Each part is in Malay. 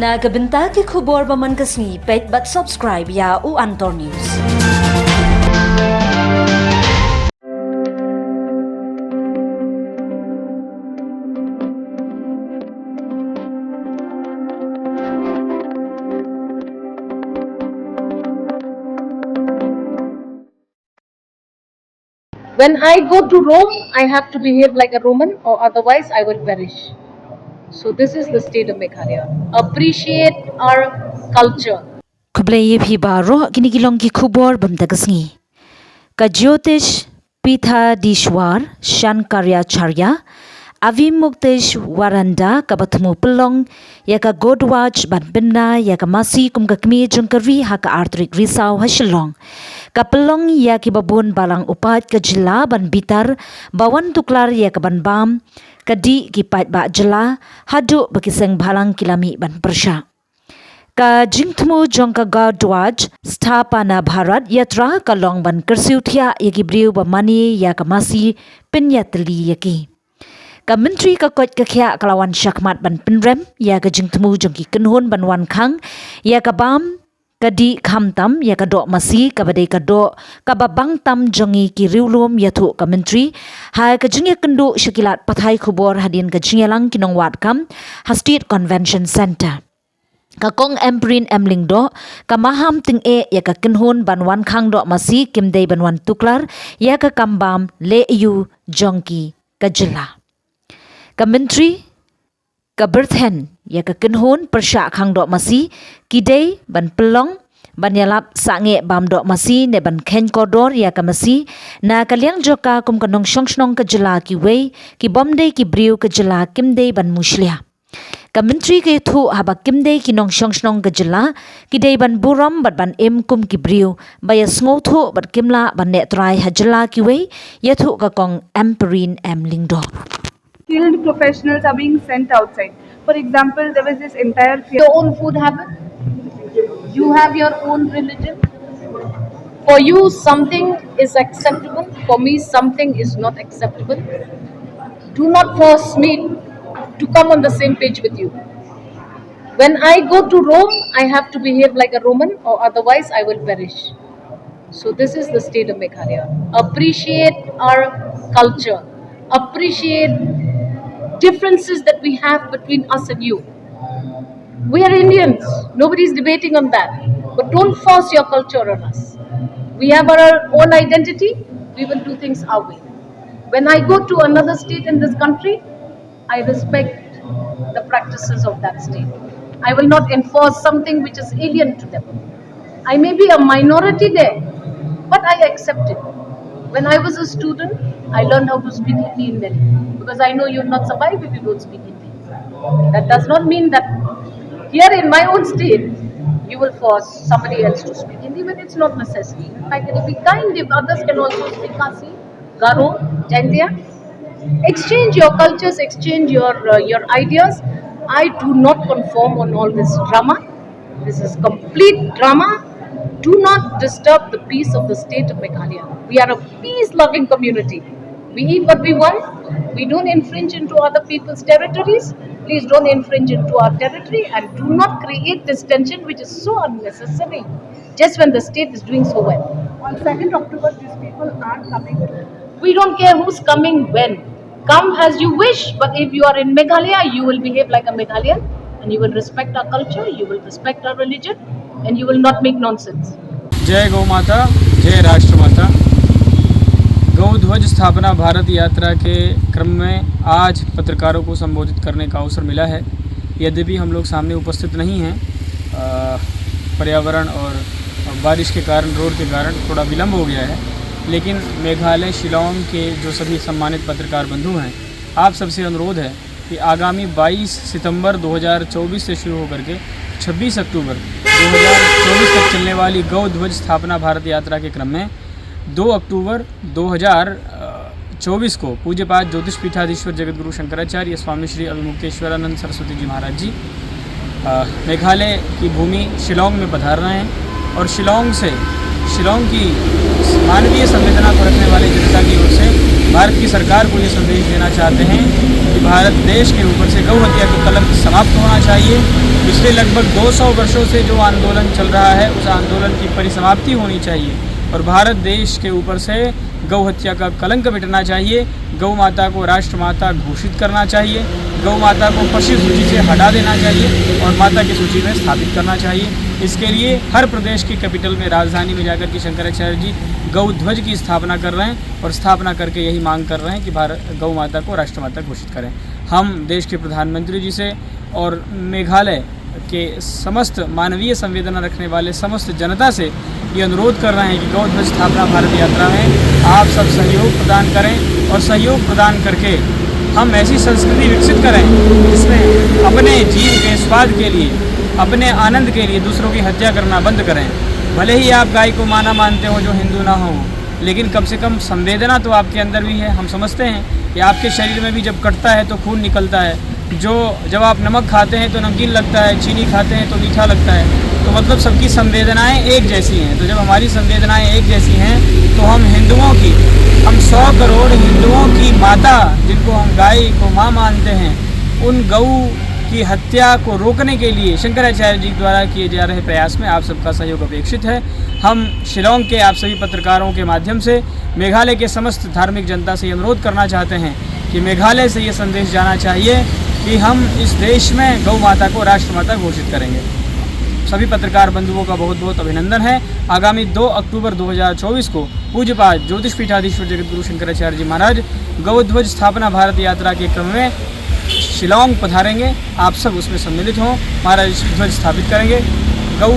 Nagabenta ki khubor ba man kasni page but subscribe ya u Antor News. When I go to Rome, I have to behave like a Roman or otherwise I will perish. So this is the state of Meghalaya. Appreciate our culture. Kublay phi baro kini kilong ki khubor bam dagasngi. Ka Jyotish Pithadishwar Shankaracharya Avimuktesh Waranda kabatmu pelong yaka Godwatch ban binna yaka masi kum kakmi jungkari haka artrik risau hasilong kapelong yaki babun balang upat ka jila ban bitar bawan tuklar yaka ban bam kadi kipat ba jela hadu bakiseng balang kilami ban persya ka jingtmu jongka Godwatch Sthapana Bharat Yatra kalong ban kersiuthia yaki briu ba mani ya kamasi pinyatli yaki ka menteri ka kot ka khya kalawan syakmat ban penrem ya ka jingtmu jongki kenhun ban wan khang ya ka bam kadi khamtam ya ka dok masi ka badai ka dok ka babang tam jongi ki riulum yathu ka menteri ha ka jingya kendu syakilat pathai khubor hadin ka jingyalang kinong wat kam Hastit Convention Center Kakong Emperin Emlingdo kamaham ting e ya ka kenhun banwan khang do masi kimdei banwan tuklar ya ka kambam le yu jongki ka jila ka menteri ka berthen ya ka kenhun persya khang do masi kidei ban pelong ban yalap sange bam do masi ne ban khen kodor ya ka masi na kalyang joka kum kanong shongshnong ka jila ki wei ki bomdei ki briu ka jila kimdei ban muslia ka menteri ke thu haba kimdei kinong shongshnong ka jila kidei ban buram bat ban em kum ki briu baya sngo thu bat kimla ban ne trai hajla ki wei yathu ka kong Emperin Emlingdo skilled professionals are being sent outside. For example, there was this entire fear. Your own food habit. You have your own religion. For you, something is acceptable. For me, something is not acceptable. Do not force me to come on the same page with you. When I go to Rome, I have to behave like a Roman or otherwise I will perish. So this is the state of Meghalaya. Appreciate our culture. Appreciate differences that we have between us and you. We are Indians. Nobody is debating on that. But don't force your culture on us. We have our own identity. We will do things our way. When I go to another state in this country, I respect the practices of that state. I will not enforce something which is alien to them. I may be a minority there, but I accept it. When I was a student, I learned how to speak Hindi in Delhi because I know you will not survive if you don't speak Hindi. That does not mean that here in my own state, you will force somebody else to speak Hindi when it's not necessary. In fact, it will be kind if others can also speak Kasi, Garo, Jaintia. Exchange your cultures, exchange your ideas. I do not conform on all this drama. This is complete drama. Do not disturb the peace of the state of Meghalaya. We are a peace-loving community. We eat what we want. We don't infringe into other people's territories. Please don't infringe into our territory and do not create this tension which is so unnecessary just when the state is doing so well. On 2nd October, these people are coming. We don't care who's coming when. Come as you wish, but if you are in Meghalaya, you will behave like a Meghalayan and you will respect our culture, you will respect our religion, and you will not make nonsense. जय गौ माता, जय राष्ट्र माता। गौ ध्वज स्थापना भारत यात्रा के क्रम में आज पत्रकारों को संबोधित करने का अवसर मिला है। यद्यपि हम लोग सामने उपस्थित नहीं हैं, पर्यावरण और बारिश के कारण, रोड के कारण थोड़ा विलम्ब हो गया है, लेकिन मेघालय शिलांग के जो सभी सम्मानित पत्रकार बंधु हैं, आप सबसे अनुरोध है कि आगामी 22 सितंबर 2024 से शुरू होकर के 26 अक्टूबर 2024 तक चलने वाली गौ ध्वज स्थापना भारत यात्रा के क्रम में 2 अक्टूबर 2024 को पूज्यपाद ज्योतिष पीठाधीश्वर जगतगुरु शंकराचार्य स्वामी श्री अभिमुक्तेश्वरानंद सरस्वती जी महाराज जी मेघालय की भूमि शिलांग में पधार रहे हैं और शिलांग की मानवीय संवेदना को रखने वाले जनता की ओर से भारत की सरकार को ये संदेश देना चाहते हैं कि भारत देश के ऊपर से गौ हत्या का कलंक समाप्त होना चाहिए। पिछले लगभग 200 वर्षों से जो आंदोलन चल रहा है उस आंदोलन की परिसमाप्ति होनी चाहिए और भारत देश के ऊपर से गौ हत्या का कलंक मिटना चाहिए। गौ माता को राष्ट्रमाता घोषित करना चाहिए, गौ माता को पशु सूची से हटा देना चाहिए और माता की सूची में स्थापित करना चाहिए। इसके लिए हर प्रदेश की कैपिटल में, राजधानी में जाकर के शंकराचार्य जी गौ ध्वज की स्थापना कर रहे हैं और स्थापना करके यही मांग कर रहे हैं कि भारत गौ माता को राष्ट्रमाता घोषित करें। हम देश के प्रधानमंत्री जी से और मेघालय के समस्त मानवीय संवेदना रखने वाले समस्त जनता से ये अनुरोध कर रहे हैं कि गौ ध्वज स्थापना भारत यात्रा में आप सब सहयोग प्रदान करें और सहयोग प्रदान करके हम ऐसी संस्कृति विकसित करें जिसमें अपने जीव के स्वाद के लिए, अपने आनंद के लिए दूसरों की हत्या करना बंद करें। भले ही आप गाय को माना मानते हो जो हिंदू ना हो, लेकिन कम से कम संवेदना तो आपके अंदर भी है। हम समझते हैं कि आपके शरीर में भी जब कटता है तो खून निकलता है, जब आप नमक खाते हैं तो नमकीन लगता है, चीनी खाते हैं तो मीठा लगता है। तो मतलब सबकी संवेदनाएं एक जैसी हैं। तो जब हमारी संवेदनाएं एक जैसी हैं तो हम हिंदुओं की, हम 100 करोड़ हिंदुओं की माता जिनको हम गाय को माँ मानते हैं, उन गऊ की हत्या को रोकने के लिए शंकराचार्य जी द्वारा किए जा रहे प्रयास में आप सबका सहयोग अपेक्षित है। हम शिलोंग के आप सभी पत्रकारों के माध्यम से मेघालय के समस्त धार्मिक जनता से अनुरोध करना चाहते हैं कि मेघालय से ये संदेश जाना चाहिए कि हम इस देश में गौ माता को राष्ट्रमाता घोषित करेंगे। सभी पत्रकार बंधुओं का बहुत बहुत अभिनंदन है। आगामी 2 अक्टूबर 2024 को पूज्यपाद ज्योतिष पीठाधीश्वर जगतगुरु शंकराचार्य जी महाराज गौ ध्वज स्थापना भारत यात्रा के क्रम में शिलोंग पधारेंगे। आप सब उसमें सम्मिलित हों, महाराज ध्वज स्थापित करेंगे। गौ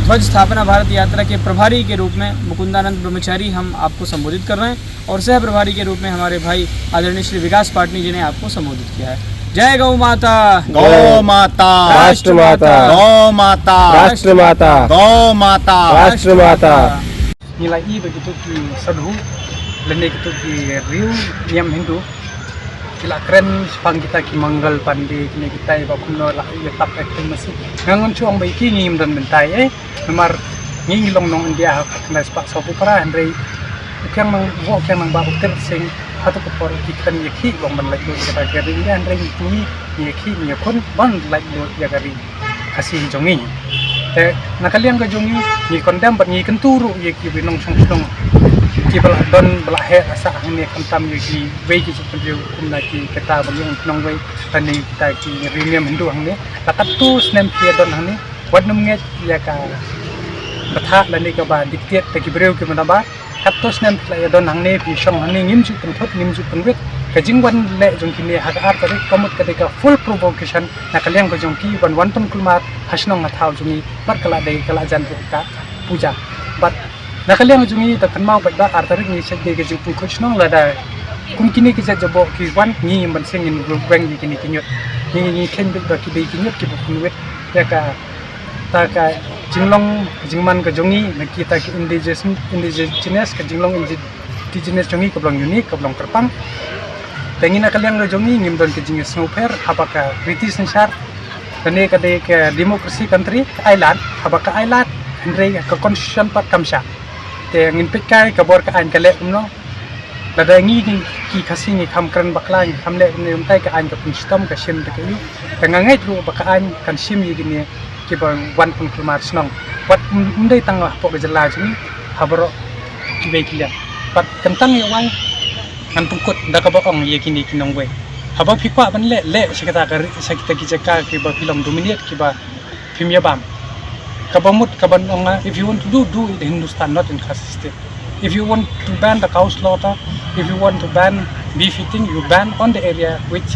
ध्वज स्थापना भारत यात्रा के प्रभारी के रूप में मुकुंदानंद ब्रह्मचारी हम आपको संबोधित कर रहे हैं और सह प्रभारी के रूप में हमारे भाई आदरणीय श्री विकास पाटनी जी ने आपको संबोधित किया है। जय गौ माता, गौ माता, राष्ट्र माता, गौ माता, राष्ट्र माता, गौ माता, राष्ट्र माता। nilai I begitu ki sadhu lene gitu ki riu yam Hindu kila keren sepang kita ki manggal pandi kini kita iba kuno lah letap acting masih ngangon chuang bai ki ngim dan bentai memar ngi long nong India kena sepak sapu para Henry kyang mang wo kyang mang ba ukter sing hatu kopor ki kan yaki bang ban lagi kita kari India Henry ni yaki ni kon ban lagi ya kari kasih jongi nakalian ka jongi ni kondam bat ni kenturu yaki binong chong ki bala don bala he asa ni kantam yaki wei ki chupju kumna ki kata balyong nong wei tani kita ki rimiam Hindu hangne lakatu snem ki don hangne wadnum nge ya ka batha lani ka ba diktiat ta ki breu ki manaba katos nem la don hangne pi shong hangne ngim chu thot ngim chu wet ka jingwan le jong ki ne ha ar ta komut ka ka full provocation nakalian ka jong ki wan ton kulma hasnong ngathau jungi par kala de kala jan ka puja but nakalian jungi ta kanmau bat ba ar tarik ni sek de ke ju pu kushnong la da kum kini ki jabo ki wan ni man sing in weng ni kini kinyot ni ken bit ba ki de kinyot ki bu wet ya ka ta ka jinglong jingman ka jongi na kita ki indigenous ka jinglong indigenous jongi ka blong unique ka blong kerpang tengina kalian lo jongi ngim don ke jingis snowper habaka British sensar kane ka de ka democracy country island habaka island andre ka constitution pat kamsha te ngin pikai ka bor ka an ka le umno la da ngi ki khasi ni kham kran bakla ni kham le ni umtai ka an ka punstam ka sim ka yu ka ngangai tru baka an kan sim yi ni ki ba wan pun kumar snong wat undai tang po ga jala jini habro ki be kilia pat kentang ya wai an pungkut da ka ba ong ye kini kinong we haba phikwa ban le sakata ka sakita ki jaka ki ba film dominate ki ba film ya bam kabamut kaban onga if you want to do it in Hindustan, not in Kazakhstan. If you want to ban the cow slaughter, if you want to ban beef eating, you ban on the area which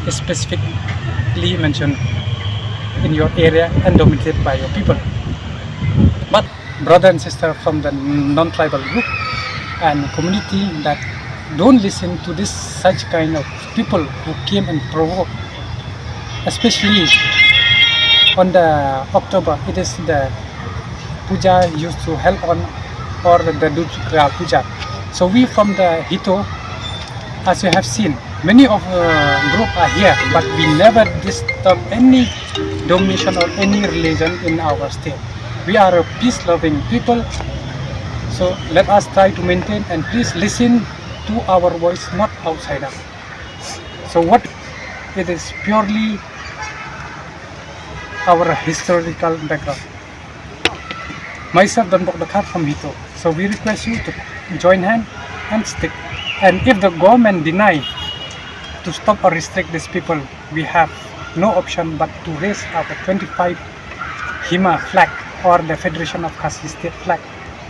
is specifically mentioned in your area and dominated by your people. But brother and sister from the non-tribal group and community that don't listen to this such kind of people who came and provoke, especially on the October, it is the puja used to held on, or the Dutsukra puja. So we from the Hito, as you have seen, many of group are here, but we never disturb any domination or any religion in our state. We are a peace-loving people, so let us try to maintain and please listen to our voice, not outsider. So what it is purely our historical background. Myself, Don Bokdakar from Hito. So we request you to join hand and stick. And if the government deny to stop or restrict these people, we have no option but to raise our 25 Hima flag or the Federation of Khasi State flag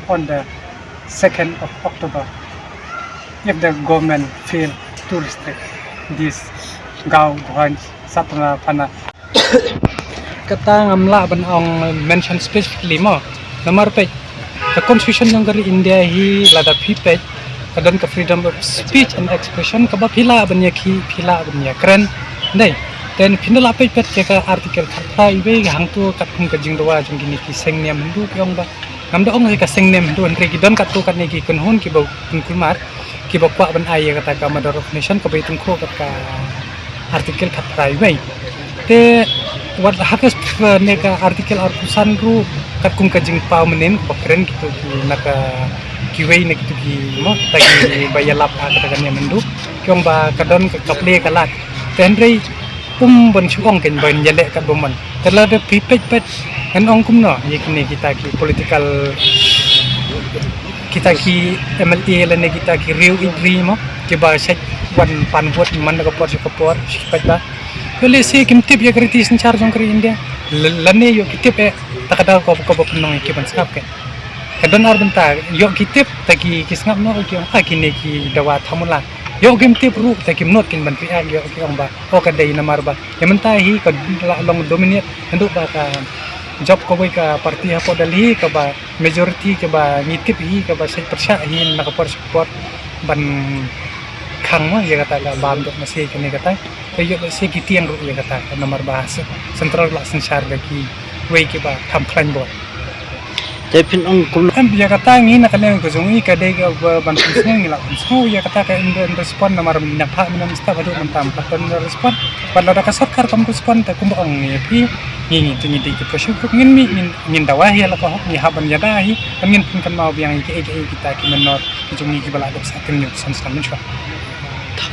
on the 2nd of October if the government fail to restrict this Gao Guan Satana Pana. Kata ngamla ban ong mention specifically mo nomor page the constitution yang dari India hi lada page kadon ka freedom of speech and expression ka ba phila ban ya khi phila ban ya kren dai then phindala page ka article kharta ibe hang tu kat khum ka jingdawa jing gini ki seng niam hindu kyong ba ngamda ong ka seng niam hindu andre ki don kat tu kat ne ki kun hun ki ba kun kulmar ki ba kwa ban ai kata ka mother of nation ka ba tung kho ka article kharta ibe te wat hakas neka artikel or pusan ru kat kum ka jing pau menen bakren gitu naka kiwei nek tu ki mo tagi bayalap kata kan ya mendu kyong ba kadon ka kaple kalat tenrei ban chuong ken ban yale kat boman tela de pipet pet kan ong kum no yekne kita ki political kita ki MLA lene kita ki riu idri mo ke ba sek wan pan buat man ka por pet ba Kali si kim tip ya kriti sin charge ong kri India lane yo kitip takada ko penong ki ban skap ke kadon ar benta yo kitip taki kisngap no ki ong kine ki dawa thamula yo kim tip ru taki not kin ban pi yo ki ong ba o ka dei namar ba yamenta hi ka long dominate hendu ba ka job ko boy ka parti ha podali ka ba majority ka ba nitip hi ka ba sai persya hi na ka por support ban khang mo ya kata la bam dok masih kene kata kayo si kitiang ru ya kata nomor bahasa central laksan syar lagi wei ke ba tham klan bo Tepin ong kum am ya kata ngi na kalen ko zongi ka dei ga ban sing ngi la so ya kata ka in respond nomor minap ha minam sta badu mentam paton respond pada da ka sarkar kam respond ta kum ong ngi pi ngi tingi di ko shu ngin mi ngin dawahi la ko ni haban ya dahi ngin pun kan mau biang ki kita ki menor ki jongi ki bala dok sa tin san san menchwa